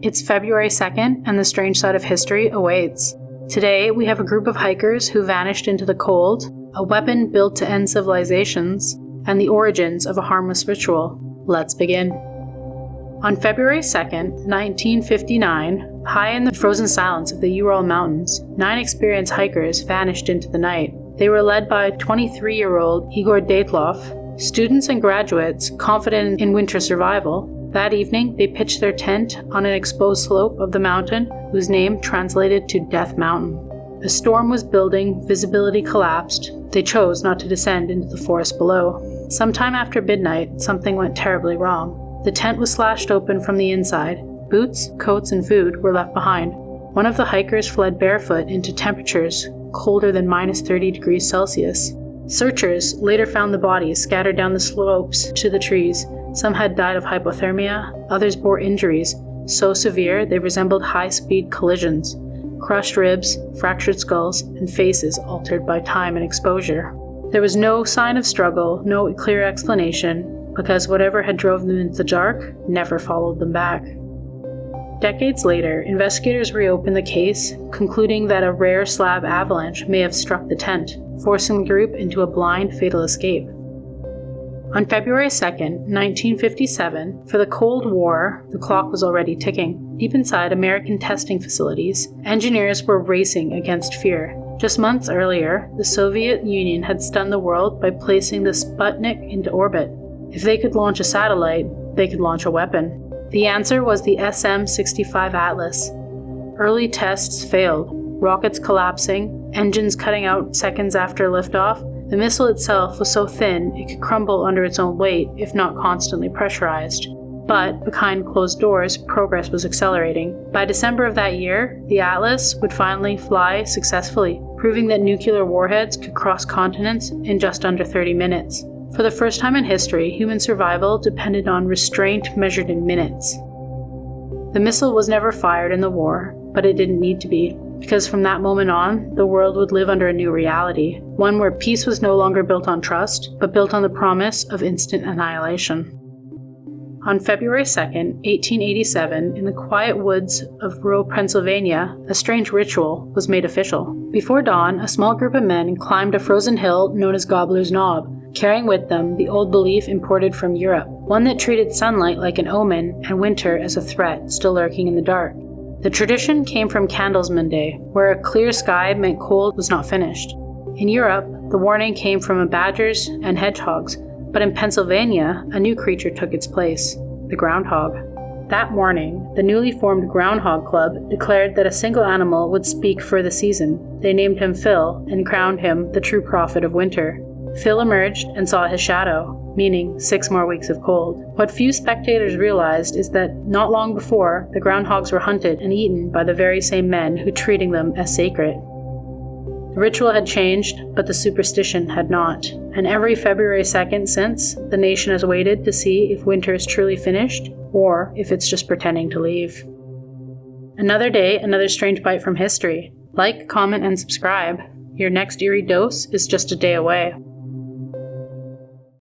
It's February 2nd, and the strange side of history awaits. Today, we have a group of hikers who vanished into the cold, a weapon built to end civilizations, and the origins of a harmless ritual. Let's begin. On February 2nd, 1959, high in the frozen silence of the Ural Mountains, 9 experienced hikers vanished into the night. They were led by 23-year-old Igor Dyatlov. Students and graduates, confident in winter survival, that evening they pitched their tent on an exposed slope of the mountain, whose name translated to Death Mountain. A storm was building, visibility collapsed. They chose not to descend into the forest below. Sometime after midnight, something went terribly wrong. The tent was slashed open from the inside. Boots, coats, and food were left behind. One of the hikers fled barefoot into temperatures colder than minus 30 degrees Celsius. Searchers later found the bodies scattered down the slopes to the trees. Some had died of hypothermia, others bore injuries so severe they resembled high-speed collisions, crushed ribs, fractured skulls, and faces altered by time and exposure. There was no sign of struggle, no clear explanation, because whatever had drove them into the dark never followed them back. Decades later, investigators reopened the case, concluding that a rare slab avalanche may have struck the tent, forcing the group into a blind, fatal escape. On February 2nd, 1957, for the Cold War, the clock was already ticking. Deep inside American testing facilities, engineers were racing against fear. Just months earlier, the Soviet Union had stunned the world by placing the Sputnik into orbit. If they could launch a satellite, they could launch a weapon. The answer was the SM-65 Atlas. Early tests failed, rockets collapsing, engines cutting out seconds after liftoff. The missile itself was so thin it could crumble under its own weight if not constantly pressurized. But behind closed doors, progress was accelerating. By December of that year, the Atlas would finally fly successfully, proving that nuclear warheads could cross continents in just under 30 minutes. For the first time in history, human survival depended on restraint measured in minutes. The missile was never fired in the war, but it didn't need to be, because from that moment on, the world would live under a new reality, one where peace was no longer built on trust, but built on the promise of instant annihilation. On February 2nd, 1887, in the quiet woods of rural Pennsylvania, a strange ritual was made official. Before dawn, a small group of men climbed a frozen hill known as Gobbler's Knob, carrying with them the old belief imported from Europe, one that treated sunlight like an omen and winter as a threat still lurking in the dark. The tradition came from Candlesman Day, where a clear sky meant cold was not finished. In Europe, the warning came from badgers and hedgehogs, but in Pennsylvania, a new creature took its place, the groundhog. That morning, the newly formed Groundhog Club declared that a single animal would speak for the season. They named him Phil and crowned him the true prophet of winter. Phil emerged and saw his shadow, meaning 6 more weeks of cold. What few spectators realized is that not long before, the groundhogs were hunted and eaten by the very same men who treated them as sacred. The ritual had changed, but the superstition had not. And every February 2nd since, the nation has waited to see if winter is truly finished, or if it's just pretending to leave. Another day, another strange bite from history. Like, comment, and subscribe. Your next eerie dose is just a day away.